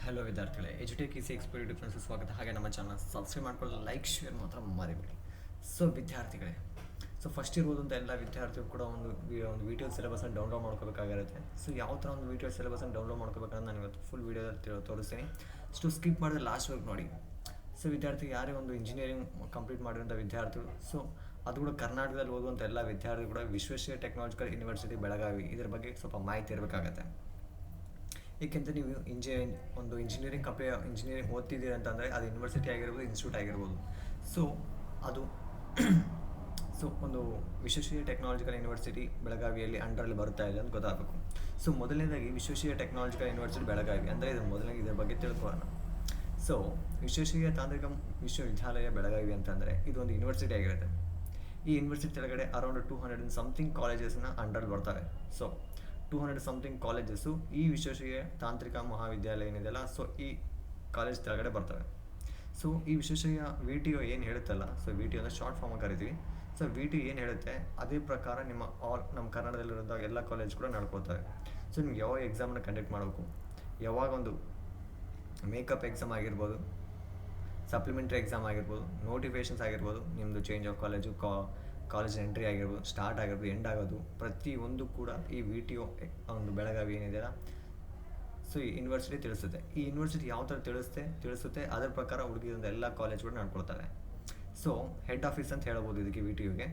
Hello ವಿದ್ಯಾರ್ಥಿಗಳೇ, ಎಜುಟೆಕ್ easy ಎಕ್ಸ್ಪೋರಿ difference ಸ್ವಾಗತ. ಹಾಗೆ ನಮ್ಮ ಚಾನಲ್ ಸಬ್ಸ್ಕ್ರೈಬ್ ಮಾಡ್ಕೊಳ್ಳಿ, ಲೈಕ್ ಶೇರ್ ಮಾತ್ರ ಮರಿಬೇಡಿ. ಸೊ ವಿದ್ಯಾರ್ಥಿಗಳೇ, ಫಸ್ಟ್ ಇರ್ಬೋದಂತ ಎಲ್ಲ ವಿದ್ಯಾರ್ಥಿಗಳು ಕೂಡ ಒಂದು ವೀಡಿಯೋ ಸಿಲೆಬಸ್ನ ಡೌನ್ಲೋಡ್ ಮಾಡ್ಕೋಬೇಕಾಗಿರುತ್ತೆ. ಸೊ ಯಾವ ಥರ ಒಂದು ವೀಡಿಯೋ ಸಿಲೆಬಸ್ನ ಡೌನ್ಲೋಡ್ ಮಾಡ್ಕೋಬೇಕಂತ ನಾನು ಇವತ್ತು ಫುಲ್ ವೀಡಿಯೋದಲ್ಲಿ ತೋರಿಸ್ತೀನಿ. ಸ್ಕಿಪ್ ಮಾಡಿದ್ರೆ ಲಾಸ್ಟ್ವರೆಗೆ ನೋಡಿ. ಸೊ ವಿದ್ಯಾರ್ಥಿ ಯಾರೇ ಒಂದು ಇಂಜಿನಿಯರಿಂಗ್ ಕಂಪ್ಲೀಟ್ ಮಾಡಿರೋಂಥ ವಿದ್ಯಾರ್ಥಿಗಳು, ಸೊ ಅದು ಕೂಡ ಕರ್ನಾಟಕದಲ್ಲಿ ಓದುವಂಥ ಎಲ್ಲ ವಿದ್ಯಾರ್ಥಿಗಳು ಕೂಡ ವಿಶ್ವೇಶ್ವರಯ್ಯ ಟೆಕ್ನಾಲಜಿಕಲ್ ಯೂನಿವರ್ಸಿಟಿ ಬೆಳಗಾವಿ ಇದರ ಬಗ್ಗೆ ಸ್ವಲ್ಪ ಮಾಹಿತಿ ಇರಬೇಕಾಗತ್ತೆ. ಏಕೆಂದರೆ ನೀವು ಇಂಜಿನಿಯರಿಂಗ್ ಓದ್ತಿದ್ದೀರಿ ಅಂತಂದರೆ ಅದು ಯೂನಿವರ್ಸಿಟಿ ಆಗಿರ್ಬೋದು, ಇನ್ಸ್ಟಿಟ್ಯೂಟ್ ಆಗಿರ್ಬೋದು. ಸೊ ಅದು ಒಂದು ವಿಶ್ವೇಶ್ವರಯ್ಯ ಟೆಕ್ನಾಲಜಿಕಲ್ ಯೂನಿವರ್ಸಿಟಿ ಬೆಳಗಾವಿಯಲ್ಲಿ ಅಂಡರಲ್ಲಿ ಬರ್ತಾ ಇದೆ ಅಂತ ಗೊತ್ತಾಗಬೇಕು. ಸೊ ಮೊದಲನೇದಾಗಿ ವಿಶ್ವೇಶ್ವರಯ್ಯ ಟೆಕ್ನಾಲಜಿಕಲ್ ಯೂನಿವರ್ಸಿಟಿ ಬೆಳಗಾವಿ ಅಂದರೆ ಇದರ ಬಗ್ಗೆ ತಿಳ್ಕೊಳ್ಳೋಣ. ಸೊ ವಿಶ್ವೇಶ್ವರಯ್ಯ ತಾಂತ್ರಿಕ ವಿಶ್ವವಿದ್ಯಾಲಯ ಬೆಳಗಾವಿ ಅಂತಂದರೆ ಇದು ಒಂದು ಯೂನಿವರ್ಸಿಟಿ ಆಗಿರುತ್ತೆ. ಈ ಯೂನಿವರ್ಸಿಟಿ ಕೆಳಗಡೆ ಅರೌಂಡ್ 200 ಸಮಥಿಂಗ್ ಕಾಲೇಜಸ್ನ ಅಂಡರ್ ಬರ್ತವೆ. ಸೊ 200 ಸಮಥಿಂಗ್ ಕಾಲೇಜಸ್ಸು ಈ ವಿಶ್ವೇಶ್ವರಯ್ಯ ತಾಂತ್ರಿಕ ಮಹಾವಿದ್ಯಾಲಯ ಏನಿದೆಯಲ್ಲ, ಸೊ ಈ ಕಾಲೇಜ್ ಕೆಳಗಡೆ ಬರ್ತವೆ. ಸೊ ಈ ವಿಶ್ವೇಶ್ವರಯ್ಯ VTO ಏನು ಹೇಳುತ್ತಲ್ಲ, ಸೊ VTO ಅಂದರೆ ಶಾರ್ಟ್ ಫಾರ್ಮ್ ಕರಿತೀವಿ. ಸೊ VTO ಏನು ಹೇಳುತ್ತೆ ಅದೇ ಪ್ರಕಾರ ನಮ್ಮ ಕನ್ನಡದಲ್ಲಿರೋಂಥ ಎಲ್ಲ ಕಾಲೇಜ್ ಕೂಡ ನಡ್ಕೋತವೆ. ಸೊ ನಿಮ್ಗೆ ಯಾವಾಗ ಎಕ್ಸಾಮನ್ನು ಕಂಡಕ್ಟ್ ಮಾಡಬೇಕು, ಯಾವಾಗ ಒಂದು ಮೇಕಪ್ ಎಕ್ಸಾಮ್ ಆಗಿರ್ಬೋದು, ಸಪ್ಲಿಮೆಂಟ್ರಿ ಎಕ್ಸಾಮ್ ಆಗಿರ್ಬೋದು, ನೋಟಿಫಿಕೇಷನ್ಸ್ ಆಗಿರ್ಬೋದು, ನಿಮ್ಮದು ಚೇಂಜ್ ಆಫ್ ಕಾಲೇಜ್ ಎಂಟ್ರಿ ಆಗಿರ್ಬೋದು, ಸ್ಟಾರ್ಟ್ ಆಗಿರ್ಬೋದು, ಎಂಡ್ ಆಗೋದು, ಪ್ರತಿಯೊಂದು ಕೂಡ ಈ VTO ಒಂದು ಬೆಳಗಾವಿ ಏನಿದೆಯಲ್ಲ, ಸೊ ಈ ಯೂನಿವರ್ಸಿಟಿ ತಿಳಿಸುತ್ತೆ. ಈ ಯೂನಿವರ್ಸಿಟಿ ಯಾವ ಥರ ತಿಳಿಸುತ್ತೆ ಅದರ ಪ್ರಕಾರ ಹುಡುಗಿದಂಥ ಎಲ್ಲ ಕಾಲೇಜ್ಗಳು ನಡ್ಕೊಳ್ತಾರೆ. ಸೊ ಹೆಡ್ ಆಫೀಸ್ ಅಂತ ಹೇಳ್ಬೋದು ಇದಕ್ಕೆ VTOಗೆ.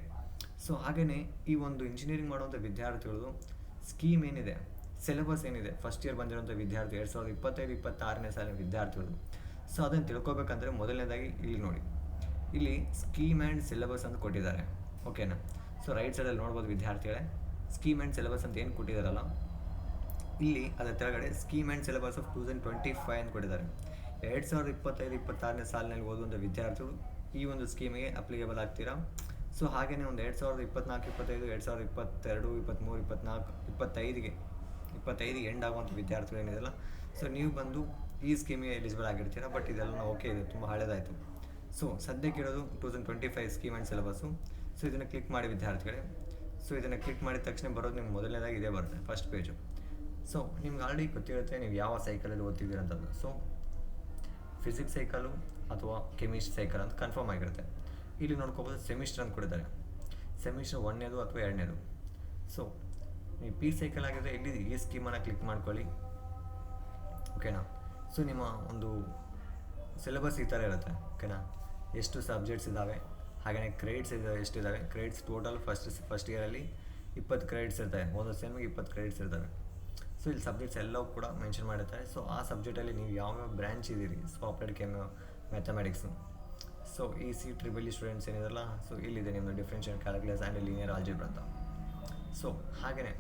ಸೊ ಹಾಗೆಯೇ ಈ ಒಂದು ಇಂಜಿನಿಯರಿಂಗ್ ಮಾಡುವಂಥ ವಿದ್ಯಾರ್ಥಿಗಳು ಸ್ಕೀಮ್ ಏನಿದೆ, ಸಿಲೆಬಸ್ ಏನಿದೆ, ಫಸ್ಟ್ ಇಯರ್ ಬಂದಿರೋಂಥ ವಿದ್ಯಾರ್ಥಿ 2025-26ನೇ ಸಾಲಿನ ವಿದ್ಯಾರ್ಥಿಗಳು, ಸೊ ಅದನ್ನು ತಿಳ್ಕೊಬೇಕಂದ್ರೆ ಮೊದಲನೇದಾಗಿ ಇಲ್ಲಿ ನೋಡಿ, ಇಲ್ಲಿ ಸ್ಕೀಮ್ ಆ್ಯಂಡ್ ಸಿಲೆಬಸ್ ಅಂತ ಕೊಟ್ಟಿದ್ದಾರೆ. ಓಕೆನಾ? ಸೊ ರೈಟ್ ಸೈಡಲ್ಲಿ ನೋಡ್ಬೋದು ವಿದ್ಯಾರ್ಥಿಗಳೇ, ಸ್ಕೀಮ್ ಆ್ಯಂಡ್ ಸಿಲೆಬಸ್ ಅಂತ ಏನು ಕೊಟ್ಟಿದ್ದಾರಲ್ಲ, ಇಲ್ಲಿ ಅದರ ಕೆಳಗಡೆ ಸ್ಕೀಮ್ ಆ್ಯಂಡ್ ಸಿಲೆಬಸ್ ಆಫ್ 2025 ಅಂತ ಕೊಟ್ಟಿದ್ದಾರೆ. 2025-26ನೇ ಸಾಲಿನಲ್ಲಿ ಓದುವಂಥ ವಿದ್ಯಾರ್ಥಿಗಳು ಈ ಒಂದು ಸ್ಕೀಮಿಗೆ ಅಪ್ಲಿಕೇಬಲ್ ಆಗ್ತೀರಾ. ಸೊ ಹಾಗೆಯೇ ಒಂದು 2024-25, 2022, 23, 24, 25ಗೆ ಎಂಡ್ ಆಗುವಂಥ ವಿದ್ಯಾರ್ಥಿಗಳು ಏನಿದೆಯಲ್ಲ, ಸೊ ನೀವು ಬಂದು ಈ ಸ್ಕೀಮಿಗೆ ಎಲಿಜಿಬಲ್ ಆಗಿರ್ತೀರಾ. ಬಟ್ ಇದೆಲ್ಲ ಓಕೆ, ಇದೆ ತುಂಬ ಹಳೇದಾಯಿತು. ಸೊ ಸದ್ಯಕ್ಕಿರೋದು 2025 ಸ್ಕೀಮ್ ಆ್ಯಂಡ್ ಸಿಲೆಬಸ್ಸು. ಸೊ ಇದನ್ನು ಕ್ಲಿಕ್ ಮಾಡಿ ವಿದ್ಯಾರ್ಥಿಗಳೇ. ಸೊ ಇದನ್ನು ಕ್ಲಿಕ್ ಮಾಡಿದ ತಕ್ಷಣ ಬರೋದು ನಿಮ್ಗೆ ಮೊದಲನೇದಾಗಿ ಇದೇ ಬರುತ್ತೆ, ಫಸ್ಟ್ ಪೇಜು. ಸೊ ನಿಮ್ಗೆ ಆಲ್ರೆಡಿ ಗೊತ್ತಿರುತ್ತೆ ನೀವು ಯಾವ ಸೈಕಲಲ್ಲಿ ಓದ್ತಿದ್ದೀರಂಥದ್ದು. ಸೊ ಫಿಸಿಕ್ಸ್ ಸೈಕಲು ಅಥವಾ ಕೆಮಿಸ್ಟ್ರಿ ಸೈಕಲ್ ಅಂತ ಕನ್ಫರ್ಮ್ ಆಗಿರುತ್ತೆ. ಇಲ್ಲಿ ನೋಡ್ಕೋಬೋದು ಸೆಮಿಸ್ಟರ್ ಅಂತ ಕೊಟ್ಟಿದ್ದಾರೆ, ಸೆಮಿಸ್ಟರ್ 1ನೇದು ಅಥವಾ 2ನೇದು. ಸೊ ನೀವು ಪಿ ಸೈಕಲ್ ಆಗಿದ್ರೆ ಇಲ್ಲಿ ಈ ಸ್ಕೀಮನ್ನು ಕ್ಲಿಕ್ ಮಾಡ್ಕೊಳ್ಳಿ. ಓಕೆನಾ? ಸೊ ನಿಮ್ಮ ಒಂದು ಸಿಲೆಬಸ್ ಈ ಥರ ಇರುತ್ತೆ. ಓಕೆನಾ? ಎಷ್ಟು ಸಬ್ಜೆಕ್ಟ್ಸ್ ಇದ್ದಾವೆ, ಹಾಗೆಯೇ ಕ್ರೆಡಿಟ್ಸ್ ಎಷ್ಟಿದ್ದಾವೆ, ಕ್ರೆಡಿಟ್ಸ್ ಟೋಟಲ್ ಫಸ್ಟ್ ಇಯರಲ್ಲಿ 20 ಕ್ರೆಡಿಟ್ಸ್ ಇರ್ತವೆ, ಒಂದು ಸೆಮ್ಗೆ 20 ಕ್ರೆಡಿಟ್ಸ್ ಇರ್ತವೆ. ಸೊ ಇಲ್ಲಿ ಸಬ್ಜೆಕ್ಟ್ಸ್ ಎಲ್ಲವೂ ಕೂಡ ಮೆನ್ಷನ್ ಮಾಡಿರ್ತಾರೆ. ಸೊ ಆ ಸಬ್ಜೆಕ್ಟಲ್ಲಿ ನೀವು ಯಾವ್ಯಾವ ಬ್ರ್ಯಾಂಚ್ ಇದ್ದೀರಿ, so applied mathematics, so EC students ಏನಿದೆಲ್ಲ, ಸೊ ಇಲ್ಲಿದೆ ನಿಮ್ಮದು differential calculus and linear algebra ಅಂತ. ಸೊ ಹಾಗೆಯೇ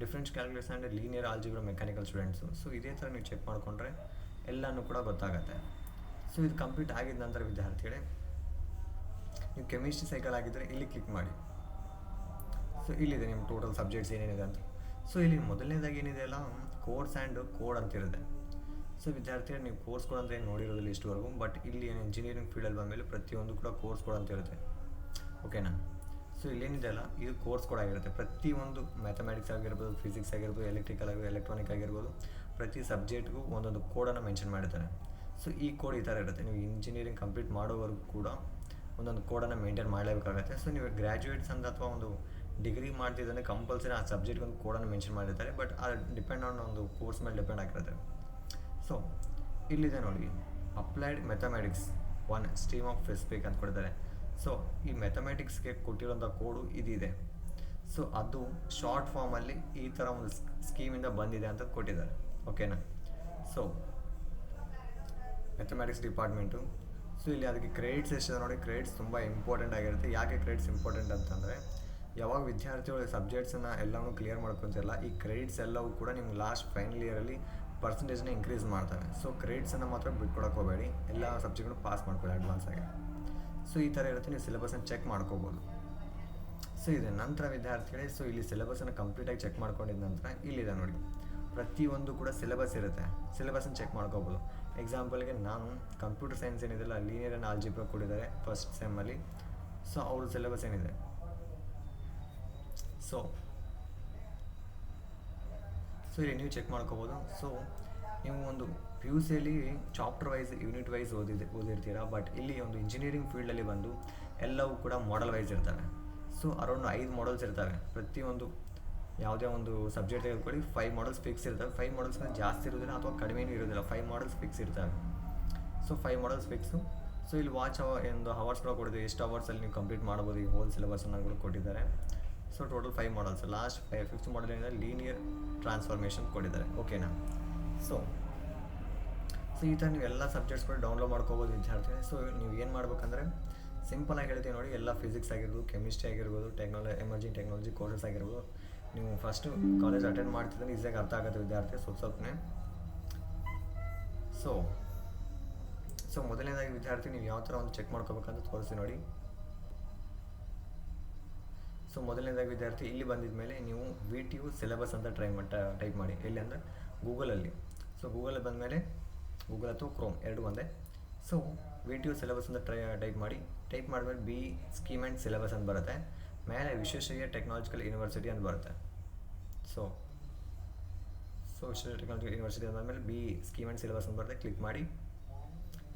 differential calculus and linear algebra mechanical students. So ಇದೇ ಥರ ನೀವು ಚೆಕ್ ಮಾಡಿಕೊಂಡ್ರೆ ಎಲ್ಲನೂ ಕೂಡ ಗೊತ್ತಾಗುತ್ತೆ. ಸೊ ಇದು ಕಂಪ್ಲೀಟ್ ಆಗಿದ ನಂತರ ವಿದ್ಯಾರ್ಥಿಗಳೇ, ನೀವು ಕೆಮಿಸ್ಟ್ರಿ ಸೈಕಲ್ ಆಗಿದ್ದರೆ ಇಲ್ಲಿ ಕ್ಲಿಕ್ ಮಾಡಿ. ಸೊ ಇಲ್ಲಿದೆ ನಿಮ್ಮ ಟೋಟಲ್ ಸಬ್ಜೆಕ್ಟ್ಸ್ ಏನೇನಿದೆ ಅಂತ. ಸೊ ಇಲ್ಲಿ ಮೊದಲನೇದಾಗಿ ಏನಿದೆ ಅಲ್ಲ, ಕೋರ್ಸ್ ಆ್ಯಂಡ್ ಕೋಡ್ ಅಂತಿರುತ್ತೆ. ಸೊ ವಿದ್ಯಾರ್ಥಿಗಳು ನೀವು ಕೋರ್ಸ್ ಕೋಡ್ ಅಂತ ಏನು ನೋಡಿರೋದಿಲ್ಲ ಇಷ್ಟುವರೆಗೂ, ಬಟ್ ಇಲ್ಲಿ ಏನು ಇಂಜಿನಿಯರಿಂಗ್ ಫೀಲ್ಡಲ್ಲಿ ಬಂದಮೇಲೆ ಪ್ರತಿಯೊಂದು ಕೂಡ ಕೋರ್ಸ್ ಕೋಡ್ ಅಂತ ಇರುತ್ತೆ. ಓಕೆನಾ? ಸೊ ಇಲ್ಲೇನಿದೆ ಅಲ್ಲ, ಇದು ಕೋರ್ಸ್ ಕೋಡ್ ಆಗಿರುತ್ತೆ. ಪ್ರತಿಯೊಂದು ಮ್ಯಾಥಮೆಟಿಕ್ಸ್ ಆಗಿರ್ಬೋದು, ಫಿಸಿಕ್ಸ್ ಆಗಿರ್ಬೋದು, ಎಲೆಕ್ಟ್ರಾನಿಕ್ ಆಗಿರ್ಬೋದು, ಪ್ರತಿ ಸಬ್ಜೆಕ್ಟ್ಗೂ ಒಂದೊಂದು ಕೋಡನ್ನು ಮೆನ್ಷನ್ ಮಾಡಿರ್ತಾರೆ. ಸೊ ಈ ಕೋಡ್ ಈ ಥರ ಇರುತ್ತೆ. ನೀವು ಇಂಜಿನಿಯರಿಂಗ್ ಕಂಪ್ಲೀಟ್ ಮಾಡೋವರೆಗೂ ಕೂಡ ಒಂದೊಂದು ಕೋಡನ್ನು ಮೇಂಟೈನ್ ಮಾಡಲೇಬೇಕಾಗುತ್ತೆ. ಸೊ ನೀವು ಗ್ರ್ಯಾಜುಯೇಟ್ಸ್ ಅಂತ ಅಥವಾ ಒಂದು ಡಿಗ್ರಿ ಮಾಡ್ತಿದ್ದರೆ ಕಂಪಲ್ಸರಿ ಆ ಸಬ್ಜೆಕ್ಟ್ಗೆ ಒಂದು ಕೋಡನ್ನು ಮೆನ್ಷನ್ ಮಾಡಿರ್ತಾರೆ. ಬಟ್ ಅದು ಡಿಪೆಂಡ್ ಆನ್ ಒಂದು ಕೋರ್ಸ್ ಮೇಲೆ ಡಿಪೆಂಡ್ ಆಗಿರುತ್ತೆ. ಸೊ ಇಲ್ಲಿದೆ ನೋಡಿ, applied mathematics 1 stream of specific ಅಂತ ಕೊಡ್ತಾರೆ. ಸೊ ಈ ಮ್ಯಾಥಮೆಟಿಕ್ಸ್ಗೆ ಕೊಟ್ಟಿರೋಂಥ ಕೋಡು ಇದಿದೆ. ಸೊ ಅದು ಶಾರ್ಟ್ ಫಾರ್ಮಲ್ಲಿ ಈ ಥರ ಒಂದು ಸ್ಕೀಮಿಂದ ಬಂದಿದೆ ಅಂತ ಕೊಟ್ಟಿದ್ದಾರೆ. ಓಕೆನಾ? So mathematics department. ಸೊ ಇಲ್ಲಿ ಅದಕ್ಕೆ ಕ್ರೆಡಿಟ್ಸ್ ಎಷ್ಟಿದೆ ನೋಡಿ, ಕ್ರೆಡಿಟ್ಸ್ ತುಂಬ ಇಂಪಾರ್ಟೆಂಟ್ ಆಗಿರುತ್ತೆ. ಯಾಕೆ ಕ್ರೆಡಿಟ್ಸ್ ಇಂಪಾರ್ಟೆಂಟ್ ಅಂತಂದರೆ, ಯಾವಾಗ ವಿದ್ಯಾರ್ಥಿಗಳು ಸಬ್ಜೆಕ್ಟ್ಸನ್ನು ಎಲ್ಲವೂ ಕ್ಲಿಯರ್ ಮಾಡ್ಕೊತಿರಲ್ಲ, ಈ ಕ್ರೆಡಿಟ್ಸ್ ಎಲ್ಲವೂ ಕೂಡ ನಿಮ್ಗೆ ಲಾಸ್ಟ್ ಫೈನಲ್ ಇಯರಲ್ಲಿ ಪರ್ಸೆಂಟೇಜ್ನ ಇನ್ಕ್ರೀಸ್ ಮಾಡ್ತಾರೆ. ಸೊ ಕ್ರೆಡಿಟ್ಸನ್ನು ಮಾತ್ರ ಬಿಟ್ಕೊಡಕ್ಕೆ ಹೋಗಬೇಡಿ, ಎಲ್ಲ ಸಬ್ಜೆಕ್ಟ್ನು ಪಾಸ್ ಮಾಡ್ಕೊಳ್ಳಿ ಅಡ್ವಾನ್ಸ್ ಆಗಿ. ಸೊ ಈ ಥರ ಇರುತ್ತೆ, ನೀವು ಸಿಲೆಬಸನ್ನು ಚೆಕ್ ಮಾಡ್ಕೋಬೋದು. ಸೊ ಇದೆ ನಂತರ ವಿದ್ಯಾರ್ಥಿಗಳೇ, ಸೊ ಇಲ್ಲಿ ಸಿಲೆಬಸನ್ನು ಕಂಪ್ಲೀಟಾಗಿ ಚೆಕ್ ಮಾಡ್ಕೊಂಡಿದ್ದ ನಂತರ ಇಲ್ಲಿದೆ ನೋಡಿ, ಪ್ರತಿಯೊಂದು ಕೂಡ ಸಿಲೆಬಸ್ ಇರುತ್ತೆ. ಸಿಲೆಬಸನ್ನು ಚೆಕ್ ಮಾಡ್ಕೋಬೋದು. ಎಕ್ಸಾಂಪಲ್ಗೆ ನಾನು ಕಂಪ್ಯೂಟರ್ ಸೈನ್ಸ್ ಏನಿದೆಲ್ಲ, ಲೀನಿಯರ್ ಆ್ಯಂಡ್ ಆಲ್ಜಿಬ್ರಾ ಕೊಟ್ಟಿದ್ದಾರೆ ಫಸ್ಟ್ ಸೆಮ್ಮಲ್ಲಿ. ಸೊ ಅವ್ರ ಸಿಲೆಬಸ್ ಏನಿದೆ, ಸೊ ಇಲ್ಲಿ ನೀವು ಚೆಕ್ ಮಾಡ್ಕೋಬೋದು. ಸೊ ನೀವು ಒಂದು ಪಿ ಯು ಸಿಯಲ್ಲಿ ಚಾಪ್ಟರ್ ವೈಸ್ ಯೂನಿಟ್ ವೈಸ್ ಓದಿರ್ತೀರ, ಬಟ್ ಇಲ್ಲಿ ಒಂದು ಇಂಜಿನಿಯರಿಂಗ್ ಫೀಲ್ಡಲ್ಲಿ ಬಂದು ಎಲ್ಲವೂ ಕೂಡ ಮಾಡೆಲ್ ವೈಸ್ ಇರ್ತವೆ. ಸೊ ಅರೌಂಡ್ 5 ಮಾಡಲ್ಸ್ ಇರ್ತವೆ. ಪ್ರತಿಯೊಂದು ಯಾವುದೇ ಒಂದು ಸಬ್ಜೆಕ್ಟ್ ತೆಗೆದುಕೊಳ್ಳಿ 5 ಮಾಡಲ್ಸ್ ಫಿಕ್ಸ್ ಇರ್ತವೆ. 5 ಮಾಡಲ್ಸ್ ಜಾಸ್ತಿ ಇರೋದಿಲ್ಲ ಅಥವಾ ಕಡಿಮೆನೂ ಇರೋದಿಲ್ಲ, 5 ಮಾಡಲ್ಸ್ ಫಿಕ್ಸ್ ಇರ್ತವೆ. So 5 models fix. ಸೊ ಇಲ್ಲಿ ವಾಚ್ ಒಂದು ಹವರ್ಸ್ಗಳು ಕೊಟ್ಟಿದೆ, ಎಷ್ಟು ಅವರ್ಸಲ್ಲಿ ನೀವು ಕಂಪ್ಲೀಟ್ ಮಾಡ್ಬೋದು ಈ ಹೋಲ್ ಸಿಲೆಬಸ್ಸನ್ನು ಕೂಡ ಕೊಟ್ಟಿದ್ದಾರೆ. So total 5 models. Last 5th ಮಾಡಲ್ ಏನಿದೆ ಲೀನಿಯರ್ ಟ್ರಾನ್ಸ್ಫಾರ್ಮೇಷನ್ ಕೊಟ್ಟಿದ್ದಾರೆ. ಓಕೆನಾ? ಸೊ ಈ ಥರ ನೀವು ಎಲ್ಲ ಸಬ್ಜೆಕ್ಟ್ಸ್ ಕೂಡ ಡೌನ್ಲೋಡ್ ಮಾಡ್ಕೋಬೋದು ವಿದ್ಯಾರ್ಥಿ. ಸೊ ನೀವು ಏನು ಮಾಡ್ಬೇಕಂದ್ರೆ ಸಿಂಪಲಾಗಿ ಹೇಳ್ತೀವಿ ನೋಡಿ, ಎಲ್ಲ ಫಿಸಿಕ್ಸ್ ಆಗಿರ್ಬೋದು, ಕೆಮಿಸ್ಟ್ರಿ ಆಗಿರ್ಬೋದು, ಎಮರ್ಜಿಂಗ್ ಟೆಕ್ನಾಲಜಿ ಕೋರ್ಸಸ್ ಆಗಿರ್ಬೋದು, ನೀವು ಫಸ್ಟು ಕಾಲೇಜ್ ಅಟೆಂಡ್ ಮಾಡ್ತಿದ್ರೆ ಈಸಿಯಾಗಿ ಅರ್ಥ ಆಗುತ್ತೆ ವಿದ್ಯಾರ್ಥಿ ಸ್ವಲ್ಪನೇ. ಸೊ ಮೊದಲನೇದಾಗಿ ವಿದ್ಯಾರ್ಥಿ ನೀವು ಯಾವ ಥರ ಒಂದು ಚೆಕ್ ಮಾಡ್ಕೋಬೇಕಂತ ತೋರಿಸ್ತೀನಿ ನೋಡಿ. ಸೊ ಮೊದಲನೇದಾಗಿ ವಿದ್ಯಾರ್ಥಿ ಇಲ್ಲಿ ಬಂದಿದ ಮೇಲೆ ನೀವು VTU ಸಿಲೆಬಸ್ ಅಂತ ಟೈಪ್ ಮಾಡಿ. ಎಲ್ಲಿ ಅಂದರೆ ಗೂಗಲಲ್ಲಿ. ಸೊ ಗೂಗಲಲ್ಲಿ ಬಂದಮೇಲೆ ಗೂಗಲ್ ಅಥವಾ ಕ್ರೋಮ್ ಎರಡು ಒಂದೇ. ಸೊ VTU ಸಿಲೆಬಸ್ ಅಂತ ಟೈಪ್ ಮಾಡಿ. ಟೈಪ್ ಮಾಡಿದ್ಮೇಲೆ ಬಿ ಸ್ಕೀಮ್ ಆ್ಯಂಡ್ ಸಿಲೆಬಸ್ ಅಂತ ಬರುತ್ತೆ. ಮೇಲೆ ವಿಶ್ವೇಶ್ವರಯ್ಯ ಟೆಕ್ನಾಲಜಿಕಲ್ ಯೂನಿವರ್ಸಿಟಿ ಅಂತ ಬರುತ್ತೆ. ಸೊ ವಿಶ್ವೇಶ್ವರಯ್ಯ ಟೆಕ್ನಾಲಜಿಕಲ್ ಯೂನಿವರ್ಸಿಟಿ ಅಂದಮೇಲೆ ಬಿ ಸ್ಕೀಮ್ ಆ್ಯಂಡ್ ಸಿಲೆಬಸ್ ಅಂತ ಬರುತ್ತೆ. ಕ್ಲಿಕ್ ಮಾಡಿ.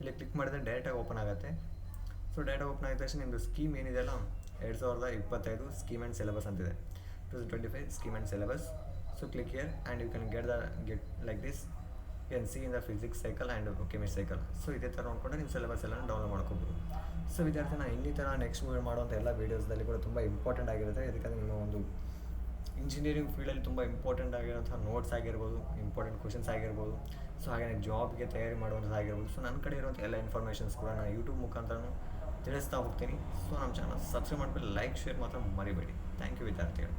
ಇಲ್ಲಿ ಕ್ಲಿಕ್ ಮಾಡಿದ್ರೆ ಡೈರೆಕ್ಟಾಗಿ ಓಪನ್ ಆಗುತ್ತೆ. ಸೊ ಡೈರೆಕ್ಟ್ ಓಪನ್ ಆಗಿದ ತಕ್ಷಣ ನಿಮ್ಮದು ಸ್ಕೀಮ್ ಏನಿದೆಯಲ್ಲ 2025 ಸ್ಕೀಮ್ ಆ್ಯಂಡ್ ಸಿಲೆಬಸ್ ಅಂತಿದೆ. 2025 scheme and syllabus. So click here and you can get like this. You can see in the physics cycle and chemistry cycle. So ಇದೇ ಥರ ನೋಡಿಕೊಂಡು ನಿಮ್ಮ ಸಿಲೆಬಸ್ ಎಲ್ಲ ಡೌನ್ಲೋಡ್ ಮಾಡ್ಕೋಬೋದು. ಸೊ ವಿದ್ಯಾರ್ಥಿ ನಾನು ಇನ್ನಿ ಥರ ನೆಕ್ಸ್ಟ್ ಮಾಡುವಂಥ ಎಲ್ಲ ವೀಡಿಯೋಸ್ದಲ್ಲಿ ಕೂಡ ತುಂಬ ಇಂಪಾರ್ಟೆಂಟ್ ಆಗಿರುತ್ತೆ. ಯಾಕಂದರೆ ನಿಮ್ಮ ಒಂದು ಇಂಜಿನಿಯರಿಂಗ್ ಫೀಲ್ಡಲ್ಲಿ ತುಂಬ ಇಂಪಾರ್ಟೆಂಟ್ ಆಗಿರೋಂಥ ನೋಟ್ಸ್ ಆಗಿರ್ಬೋದು, ಇಂಪಾರ್ಟೆಂಟ್ ಕ್ವಶನ್ಸ್ ಆಗಿರ್ಬೋದು, ಸೊ ಹಾಗೆ ಜಾಬ್ಗೆ ತಯಾರಿ ಮಾಡುವಂಥದ್ದು ಆಗಿರ್ಬೋದು. ಸೊ ನನ್ನ ಕಡೆ ಇರುವಂಥ ಎಲ್ಲ ಇನ್ಫಾರ್ಮೇಷನ್ಸ್ ಕೂಡ ನಾನು ಯೂಟ್ಯೂಬ್ ಮುಖಾಂತರನೂ ತಿಳಿಸ್ತಾ ಹೋಗ್ತೀನಿ. ಸೊ ನಮ್ಮ ಚಾನಲ್ ಸಬ್ಸ್ಕ್ರೈಬ್ ಮಾಡ್ಬಿಟ್ಟು ಲೈಕ್ ಶೇರ್ ಮಾತ್ರ ಮರಿಬೇಡಿ. ಥ್ಯಾಂಕ್ ಯು ವಿದ್ಯಾರ್ಥಿಗಳು.